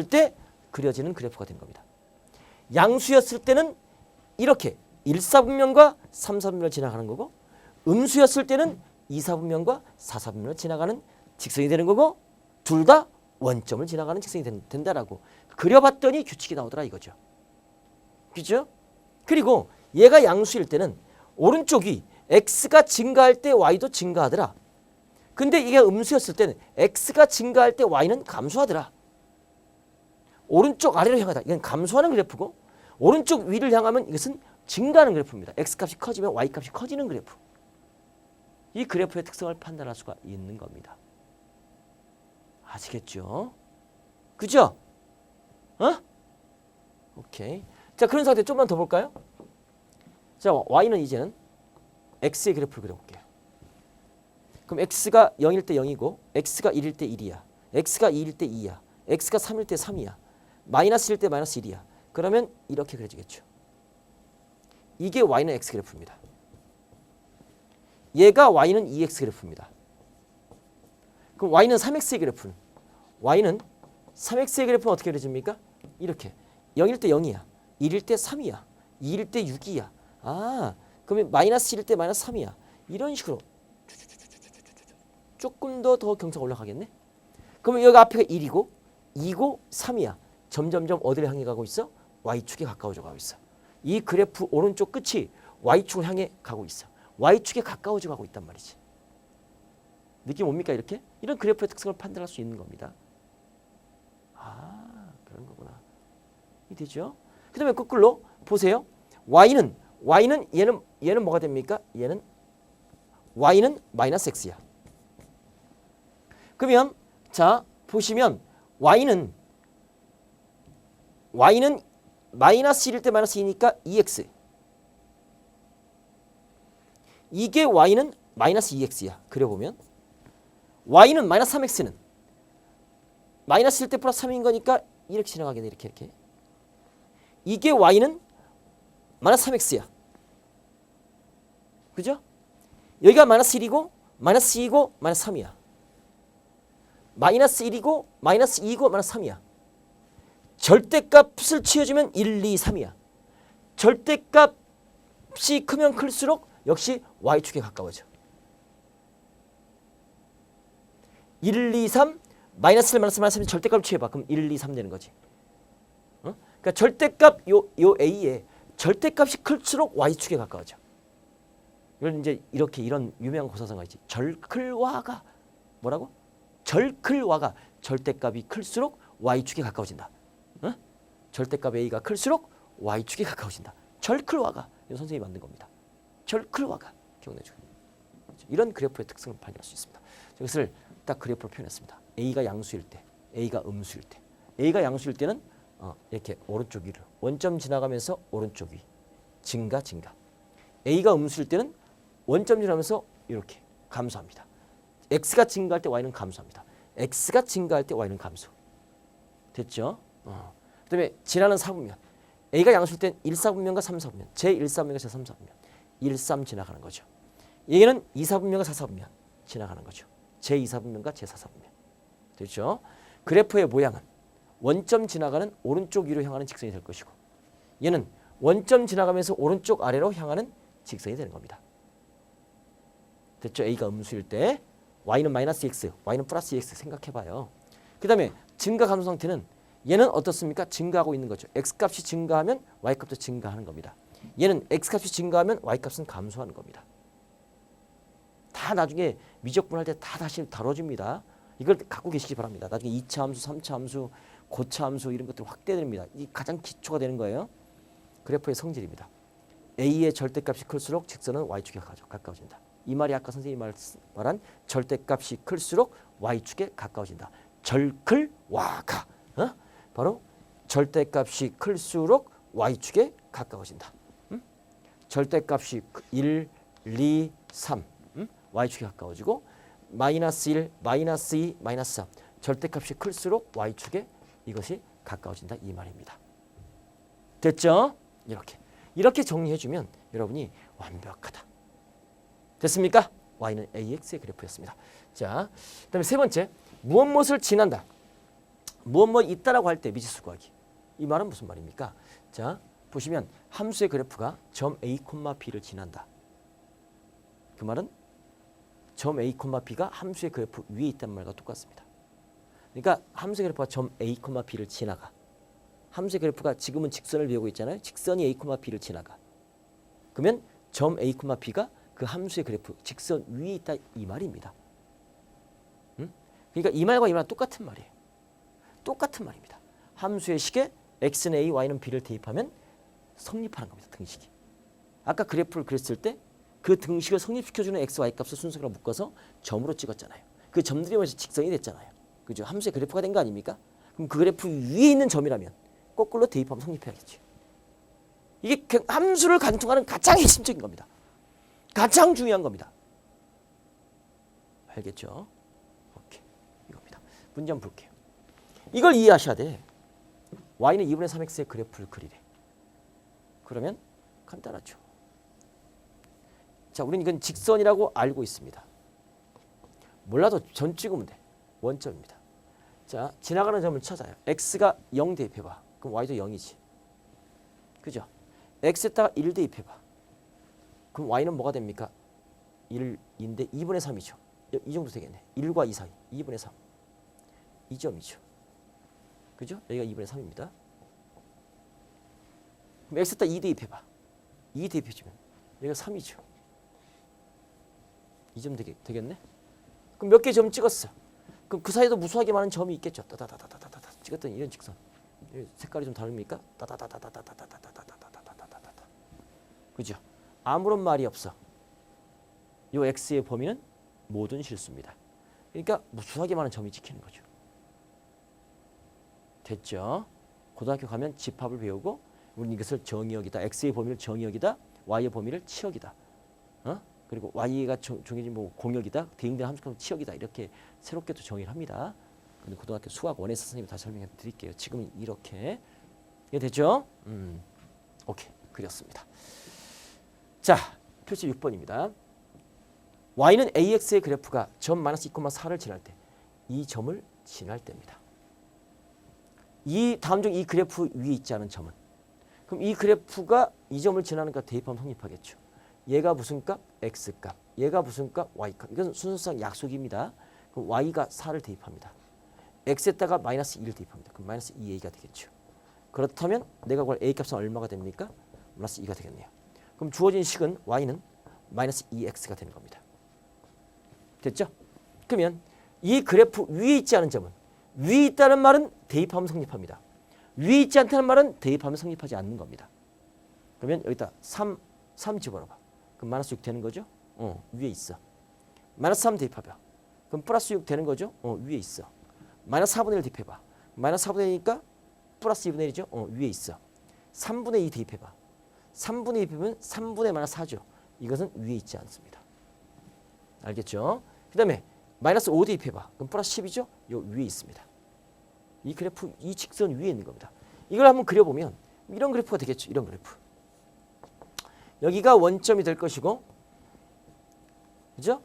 양수였을 때 그려지는 그래프가 되는 겁니다. 양수였을 때는 이렇게 1사분면과 3사분면을 지나가는 거고 음수였을 때는 2사분면과 4사분면을 지나가는 직선이 되는 거고 둘 다 원점을 지나가는 직선이 된다라고 그려봤더니 규칙이 나오더라 이거죠. 그죠? 그리고 얘가 양수일 때는 오른쪽이 x가 증가할 때 y도 증가하더라. 근데 이게 음수였을 때는 x가 증가할 때 y는 감소하더라. 오른쪽 아래로 향하다. 이건 감소하는 그래프고 오른쪽 위를 향하면 이것은 증가하는 그래프입니다. x값이 커지면 y값이 커지는 그래프. 이 그래프의 특성을 판단할 수가 있는 겁니다. 아시겠죠? 그죠? 오케이. 자, 그런 상태 좀만 더 볼까요? 자, y는 이제는 x의 그래프를 그려볼게요. 그럼 x가 0일 때 0이고 x가 1일 때 1이야. x가 2일 때 2야. x가 3일 때 3이야. 마이너스 1일 때 마이너스 1이야. 그러면 이렇게 그려지겠죠. 이게 y는 x 그래프입니다. 얘가 y는 2x 그래프입니다. 그럼 y는 3x의 그래프는 y는 3x의 그래프는 어떻게 그려집니까? 이렇게 0일 때 0이야. 1일 때 3이야. 2일 때 6이야. 아, 그러면 마이너스 1일 때 마이너스 3이야. 이런 식으로 조금 더 경차가 올라가겠네. 그러면 여기 앞에가 1이고 2고 3이야. 점점점 어디를 향해 가고 있어? y축에 가까워져 가고 있어. 이 그래프 오른쪽 끝이 y축을 향해 가고 있어. y축에 가까워져 가고 있단 말이지. 느낌 옵니까 이렇게? 이런 그래프의 특성을 판단할 수 있는 겁니다. 아, 그런 거구나. 이 되죠? 그 다음에 거꾸로 보세요. y는 얘는 뭐가 됩니까? 얘는 y는 마이너스 x야. 그러면 자 보시면 y는 마이너스 1일 때 마이너스 2니까 2x. 이게 y는 마이너스 2x야. 그려보면 y는 마이너스 3x는 마이너스 1때 플러스 3인 거니까 이렇게 지나가겠네. 이렇게. 이게 y는 마이너스 3x야. 그죠? 여기가 마이너스 1이고 마이너스 2이고 마이너스 3이야. 마이너스 1이고 마이너스 2이고 마이너스 3이야. 절대값을 취해주면 1, 2, 3이야. 절대값이 크면 클수록 역시 y축에 가까워져. 1, 2, 3 마이너스 1, 마이너스 3 절대값을 취해봐. 그럼 1, 2, 3 되는 거지. 그러니까 절대값 요 a의 절대값이 클수록 y축에 가까워져. 이건 이제 이렇게 이런 유명한 고사성어가 있지. 절클화가 뭐라고? 절클화가 절대값이 클수록 y축에 가까워진다. 절대값 a가 클수록 y축에 가까워진다. 절클화가 이거 선생님이 만든 겁니다. 절클화가 기억내주고 이런 그래프의 특성을 발견할 수 있습니다. 이것을 딱 그래프로 표현했습니다. a가 양수일 때, a가 음수일 때, a가 양수일 때는 이렇게 오른쪽 위로 원점 지나가면서 오른쪽 위 증가. a가 음수일 때는 원점 지나면서 이렇게 감소합니다. x가 증가할 때 y는 감소합니다. x가 증가할 때 y는 감소. 됐죠? 그다음에 지나는 사분면 a가 양수일 땐 1사분면과 3사분면, 제1사분면과 제3사분면 1, 3 지나가는 거죠. 얘는 2사분면과 4사분면 지나가는 거죠. 제2사분면과 제4사분면. 됐죠? 그래프의 모양은 원점 지나가는 오른쪽 위로 향하는 직선이 될 것이고 얘는 원점 지나가면서 오른쪽 아래로 향하는 직선이 되는 겁니다. 됐죠? a가 음수일 때 y는 마이너스 x, y는 플러스 x 생각해봐요. 그 다음에 증가 감소 상태는 얘는 어떻습니까? 증가하고 있는 거죠. x값이 증가하면 y값도 증가하는 겁니다. 얘는 x값이 증가하면 y값은 감소하는 겁니다. 다 나중에 미적분할 때 다 다시 다뤄줍니다. 이걸 갖고 계시기 바랍니다. 나중에 2차 함수, 3차 함수, 고차 함수 이런 것들 확대됩니다. 이 가장 기초가 되는 거예요. 그래프의 성질입니다. a의 절대값이 클수록 직선은 y축에 가까워진다. 이 말이 아까 선생님이 말한 절대값이 클수록 y축에 가까워진다. 절클와가 바로 절대값이 클수록 y축에 가까워진다. 절대값이 1, 2, 3 y축에 가까워지고 마이너스 1, 마이너스 2, 마이너스 3 절대값이 클수록 y축에 이것이 가까워진다 이 말입니다. 됐죠? 이렇게 정리해주면 여러분이 완벽하다. 됐습니까? y는 ax의 그래프였습니다. 자, 그다음에 세 번째 무엇을 지난다. 무엇 있다라고 할 때 미지수 구하기. 이 말은 무슨 말입니까? 자, 보시면 함수의 그래프가 점 a, b를 지난다. 그 말은 점 a, b가 함수의 그래프 위에 있다는 말과 똑같습니다. 그러니까 함수의 그래프가 점 a, b를 지나가. 함수의 그래프가 지금은 직선을 배우고 있잖아요. 직선이 a, b를 지나가. 그러면 점 a, b가 그 함수의 그래프 직선 위에 있다 이 말입니다. 그러니까 이 말과 이 말은 똑같은 말이에요. 똑같은 말입니다. 함수의 식에 x는 a, y는 b를 대입하면 성립하는 겁니다. 등식이. 아까 그래프를 그렸을 때 그 등식을 성립시켜주는 x, y 값을 순서로 묶어서 점으로 찍었잖아요. 그 점들이 모여서 직선이 됐잖아요. 그죠? 함수의 그래프가 된 거 아닙니까? 그럼 그 그래프 위에 있는 점이라면 거꾸로 대입하면 성립해야겠죠. 이게 함수를 간통하는 가장 핵심적인 겁니다. 가장 중요한 겁니다. 알겠죠? 오케이. 이겁니다. 문제 한번 볼게요. 이걸 이해하셔야 돼. y는 2분의 3x의 그래프를 그리래. 그러면 간단하죠. 자, 우리는 이건 직선이라고 알고 있습니다. 몰라도 점 찍으면 돼. 원점입니다. 자, 지나가는 점을 찾아요. x가 0 대입해봐. 그럼 y도 0이지. 그죠? x에다가 1 대입해봐. 그럼 y는 뭐가 됩니까? 1인데 2분의 3이죠. 이 정도 되겠네. 1과 2 사이. 2분의 3. 이 점이죠. 그죠? 여기가 2분의 3입니다. 그럼 x에다 2 대입해봐. 2 대입해주면 얘가 3이죠. 2점 되겠네? 그럼 몇 개 점 찍었어. 그럼 그 사이에도 무수하게 많은 점이 있겠죠. 따다다다다다다 찍었더니 이런 직선. 색깔이 좀 다릅니까? 따다다다다다다다다다다다다다다다다. 그죠? 아무런 말이 없어. 요 x의 범위는 모든 실수입니다. 그러니까 무수하게 많은 점이 찍히는 거죠. 됐죠? 고등학교 가면 집합을 배우고 우리는 이것을 정의역이다. x의 범위를 정의역이다. y의 범위를 치역이다. 그리고 y가 정해진 뭐 공역이다. 대응된 함수값은 치역이다. 이렇게 새롭게 또 정의를 합니다. 근데 고등학교 수학 원에서 선생님이 다시 설명해 드릴게요. 지금은 이렇게. 이해 됐죠? 오케이. 그렸습니다. 자, 표시 6번입니다. y는 ax의 그래프가 점 마이너스 2,4를 지날 때 이 점을 지날 때입니다. 이 다음 중 이 그래프 위에 있지 않은 점은 그럼 이 그래프가 이 점을 지나니까 대입하면 성립하겠죠. 얘가 무슨 값? x값. 얘가 무슨 값? y값. 이건 순서상 약속입니다. 그럼 y가 4를 대입합니다. x에다가 마이너스 2를 대입합니다. 그럼 마이너스 2a가 되겠죠. 그렇다면 내가 구할 a값은 얼마가 됩니까? 마이너스 2가 되겠네요. 그럼 주어진 식은 y는 마이너스 2x가 되는 겁니다. 됐죠? 그러면 이 그래프 위에 있지 않은 점은 위에 있다는 말은 대입하면 성립합니다. 위에 있지 않다는 말은 대입하면 성립하지 않는 겁니다. 그러면 여기다 3 집어넣어봐. 그럼 마이너스 6 되는 거죠? 위에 있어. 마이너스 3 대입해봐. 그럼 플러스 6 되는 거죠? 위에 있어. 마이너스 4분의 1 대입해봐. 마이너스 4분의 1이니까 플러스 2분의 1이죠? 위에 있어. 3분의 2 대입해봐. 3분의 2 대입하면 3분의 마이너스 4죠. 이것은 위에 있지 않습니다. 알겠죠? 그 다음에 마이너스 5 대입해봐. 그럼 플러스 10이죠? 요 위에 있습니다. 이 그래프, 이 직선 위에 있는 겁니다. 이걸 한번 그려보면 이런 그래프가 되겠죠. 이런 그래프. 여기가 원점이 될 것이고, 그죠?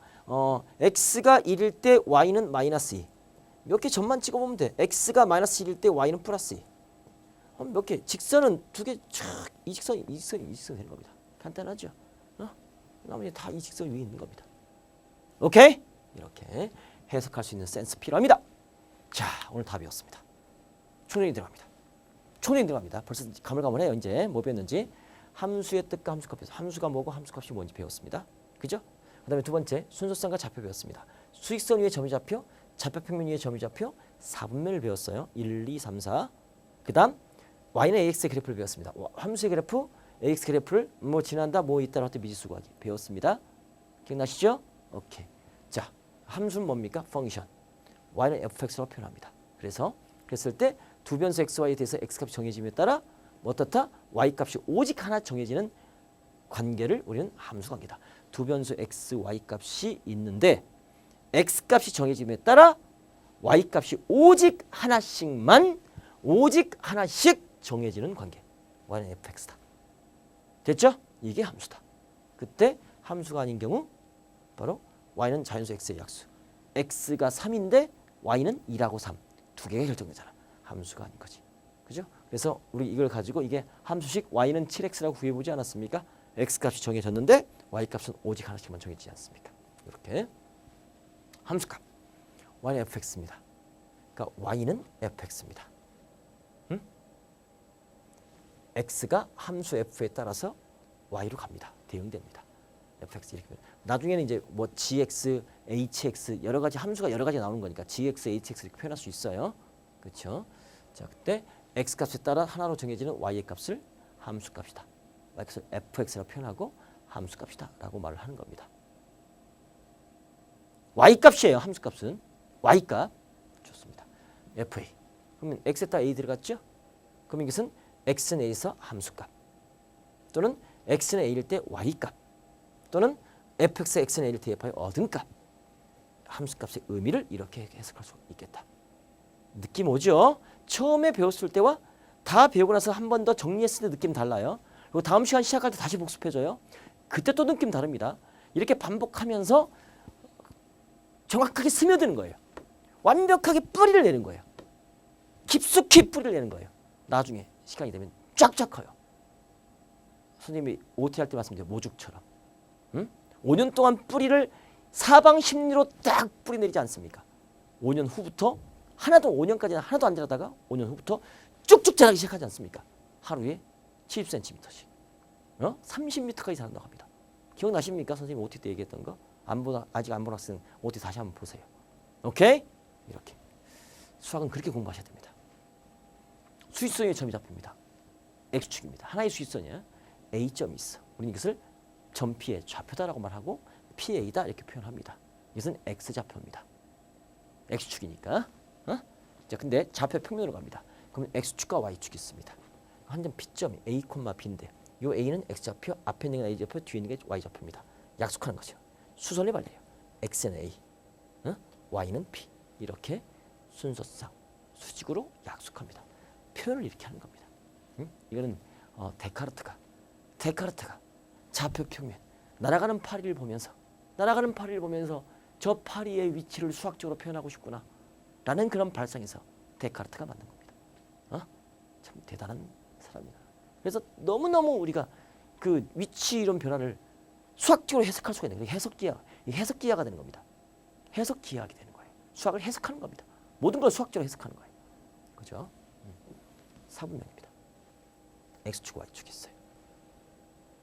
x가 1일 때 y는 마이너스 2. 몇 개 점만 찍어보면 돼. x가 마이너스 1일 때 y는 플러스 2. 몇 개? 직선은 두 개, 촥, 이 직선이 되는 겁니다. 간단하죠? 나머지 다 이 직선 위에 있는 겁니다. 오케이? 이렇게 해석할 수 있는 센스 필요합니다. 자, 오늘 다 배웠습니다. 총정리 들어갑니다. 벌써 가물가물해요. 이제 뭐 배웠는지. 함수의 뜻과 함수값에서 함수가 뭐고 함수값이 뭔지 배웠습니다. 그죠? 그 다음에 두 번째 순서쌍과 좌표 배웠습니다. 수직선 위에 점이 잡혀, 좌표평면 위에 점이 잡혀 4분면을 배웠어요. 1, 2, 3, 4. 그 다음 y는 ax의 그래프를 배웠습니다. 함수의 그래프, ax 그래프를 뭐 지난다, 뭐 있다라고 할 때 미지수 구하기 배웠습니다. 기억나시죠? 오케이. 자, 함수는 뭡니까? 펑션. y는 fx로 표현합니다. 그래서 그랬을 때 두 변수 x, y에 대해서 x값이 정해짐에 따라 뭐 어떻다? y값이 오직 하나 정해지는 관계를 우리는 함수 관계다. 두 변수 x, y값이 있는데 x값이 정해짐에 따라 y값이 오직 하나씩만 오직 하나씩 정해지는 관계. y는 fx다. 됐죠? 이게 함수다. 그때 함수가 아닌 경우 바로 y는 자연수 x의 약수. x가 3인데 y는 2라고 3. 두 개가 결정되잖아. 함수가 아닌 거지. 그죠? 그래서 우리 이걸 가지고 이게 함수식 y는 7x라고 구해보지 않았습니까? x값이 정해졌는데 y값은 오직 하나씩만 정해지지 않습니까? 이렇게 함수값 y는 fx입니다. 그러니까 y는 fx입니다. x가 함수 f에 따라서 y로 갑니다. 대응됩니다. fx 이렇게. 나중에는 이제 뭐 gx, hx 여러 가지 함수가 여러 가지 나오는 거니까 gx, hx 이렇게 표현할 수 있어요. 그렇죠? 자, 그때 x 값에 따라 하나로 정해지는 y의 값을 함수값이다. y값을 fx라고 표현하고 함수값이다라고 말을 하는 겁니다. y값이에요. 함수값은 y값. 좋습니다. fa. 그러면 x에다 a 들어갔죠? 그럼 이것은 x는 a에서 함수값 또는 x는 a일 때 y값 또는 fx x는 a를 대입하여 얻은 값. 함수값의 의미를 이렇게 해석할 수 있겠다. 느낌 오죠? 처음에 배웠을 때와 다 배우고 나서 한 번 더 정리했을 때 느낌 달라요. 그리고 다음 시간 시작할 때 다시 복습해줘요. 그때 또 느낌 다릅니다. 이렇게 반복하면서 정확하게 스며드는 거예요. 완벽하게 뿌리를 내는 거예요. 깊숙이 뿌리를 내는 거예요. 나중에 시간이 되면 쫙쫙 커요. 선생님이 OT 할 때 말씀드려요. 모죽처럼. 5년 동안 뿌리를 사방 심리로 딱 뿌리 내리지 않습니까? 5년 후부터 하나도 5년까지는 하나도 안 자라다가 5년 후부터 쭉쭉 자라기 시작하지 않습니까? 하루에 70cm씩. 30m까지 자란다고 합니다. 기억나십니까? 선생님 OT 때 얘기했던 거? 아직 안 본 학생 OT 다시 한번 보세요. 오케이? 이렇게. 수학은 그렇게 공부하셔야 됩니다. 수직선의 점이 잡힙니다. X축입니다. 하나의 수직선이야. A점이 있어. 우리는 이것을 점P의 좌표다라고 말하고 PA다 이렇게 표현합니다. 이것은 X좌표입니다. X축이니까. 자, 근데 좌표 평면으로 갑니다. 그러면 X축과 Y축이 있습니다. 한 점 P점이 A, B인데 이 A는 X좌표, 앞에 있는 게 A좌표, 뒤에 있는 게 Y좌표입니다. 약속하는 거죠. 수선이 발려요. X는 A, Y는 P. 이렇게 순서상 수직으로 약속합니다. 표현을 이렇게 하는 겁니다. 이거는 데카르트가 좌표 평면 날아가는 파리를 보면서 저 파리의 위치를 수학적으로 표현하고 싶구나 라는 그런 발상에서 데카르트가 만든 겁니다. 참 대단한 사람이다. 그래서 너무너무 우리가 그 위치 이런 변화를 수학적으로 해석할 수가 있는 거예요. 해석기하가 되는 겁니다. 해석기하게 되는 거예요. 수학을 해석하는 겁니다. 모든 걸 수학적으로 해석하는 거예요. 그죠? 사분면입니다. X축, Y축이 있어요.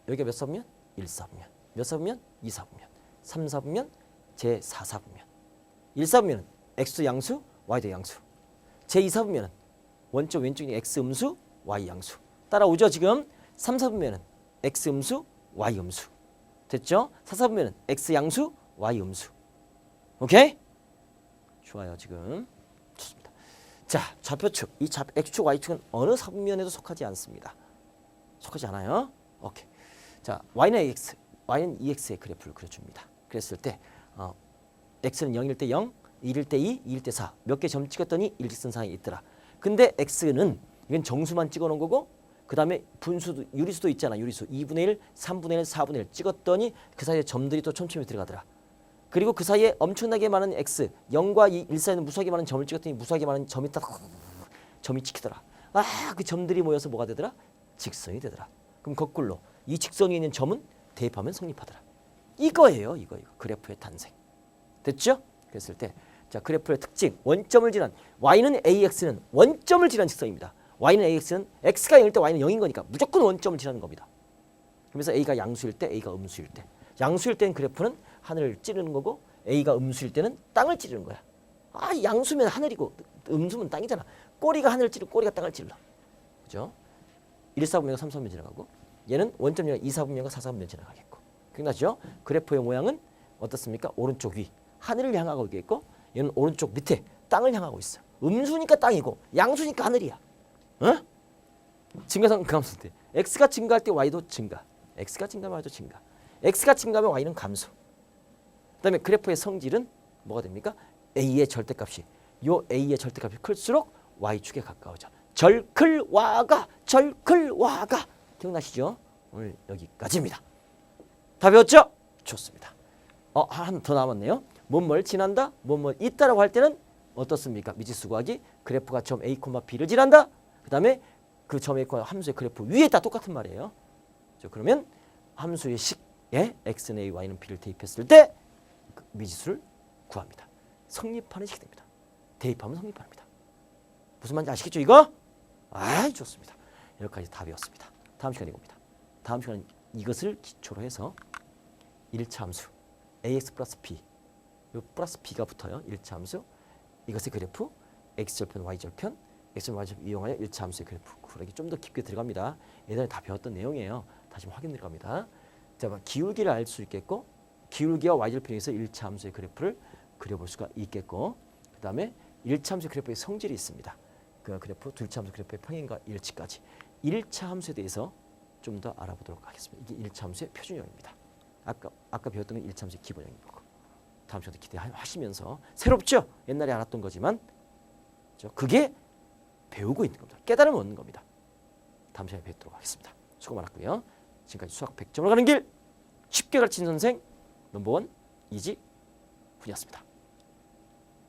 여기가 몇 사분면? 1사분면. 몇 사분면? 2사분면. 3사분면? 제4사분면. 1사분면은 X 양수, Y도 양수. 제2사분면은 왼쪽이 X 음수, Y 양수. 따라오죠 지금? 3사분면은 X 음수, Y 음수. 됐죠? 4사분면은 X 양수, Y 음수. 오케이? 좋아요 지금. 좋습니다. 자, 좌표축. 이 X축, Y축은 어느 사분면에도 속하지 않습니다. 속하지 않아요. 오케이. 자, Y는 AX, Y는 EX의 그래프를 그려줍니다. 그랬을 때 X는 0일 때 0, 1일 때 2, 2일 때 4. 몇 개 점 찍었더니 일직선상에 있더라. 근데 X는 이건 정수만 찍어놓은 거고 그 다음에 분수도 유리수도 있잖아. 유리수 2분의 1, 3분의 1, 4분의 1 찍었더니 그 사이에 점들이 또 촘촘히 들어가더라. 그리고 그 사이에 엄청나게 많은 X, 0과 2, 1 사이에는 무수하게 많은 점을 찍었더니 무수하게 많은 점이 점이 찍히더라. 그 점들이 모여서 뭐가 되더라? 직선이 되더라. 그럼 거꾸로 이 직선이 있는 점은 대입하면 성립하더라. 이거예요. 이거. 그래프의 탄생. 됐죠? 그랬을 때 자, 그래프의 특징. 원점을 지난 Y는 AX는 원점을 지난 직선입니다. Y는 AX는 X가 0일 때 Y는 0인 거니까 무조건 원점을 지나는 겁니다. 그래서 A가 양수일 때 A가 음수일 때. 양수일 때는 그래프는 하늘을 찌르는 거고 A가 음수일 때는 땅을 찌르는 거야. 양수면 하늘이고 음수면 땅이잖아. 꼬리가 하늘을 찌르고 꼬리가 땅을 찔러. 그죠? 1사분면과 3사분면 지나가고 얘는 원점이랑 2사분면과 4사분면 지나가겠고. 기억나죠? 그래프의 모양은 어떻습니까? 오른쪽 위 하늘을 향하고 있겠고 얘는 오른쪽 밑에 땅을 향하고 있어. 음수니까 땅이고 양수니까 하늘이야. 증가상 감소 때 X가 증가할 때 Y도 증가. X가 증가하면 Y도 증가. X가 증가하면 Y는 감소. 그다음에 그래프의 성질은 뭐가 됩니까? A의 절대값이 요 A의 절대값이 클수록 Y축에 가까워져. 절클와가 기억나시죠? 오늘 여기까지입니다. 다 배웠죠? 좋습니다. 하나 더 남았네요. 뭐뭘 지난다? 뭐뭐 있다라고 할 때는 어떻습니까? 미지수 구하기. 그래프가 점 A, B를 지난다. 그 다음에 그 점 A, 함수의 그래프 위에 다 똑같은 말이에요. 그러면 함수의 식에 X는 A, Y는 B를 대입했을 때 그 미지수를 구합니다. 성립하는 식이 됩니다. 대입하면 성립합니다. 무슨 말인지 아시겠죠 이거? 좋습니다. 여기까지 다 배웠습니다. 다음 시간에 봅니다. 다음 시간은 이것을 기초로 해서 1차 함수 AX 플러스 B 요 플러스 B가 붙어요. 1차 함수 이것의 그래프 X절편, Y절편 X절편, Y절편 이용하여 1차 함수의 그래프 그러기 좀 더 깊게 들어갑니다. 예전에 다 배웠던 내용이에요. 다시 확인 들어갑니다. 자, 기울기를 알 수 있겠고 기울기와 Y절편에서 1차 함수의 그래프를 그려볼 수가 있겠고 그 다음에 1차 함수의 그래프의 성질이 있습니다. 그 그래프, 2차 함수 그래프의 평행과 일치까지 1차 함수에 대해서 좀 더 알아보도록 하겠습니다. 이게 1차 함수의 표준형입니다. 아까 배웠던 건 1차 함수의 기본형인 거고 다음 시간에 기대하시면서 새롭죠? 옛날에 알았던 거지만 그게 배우고 있는 겁니다. 깨달음을 얻는 겁니다. 다음 시간에 뵙도록 하겠습니다. 수고 많았고요. 지금까지 수학 100점을 가는 길 쉽게 가르치는 선생 넘버원 이지훈이었습니다.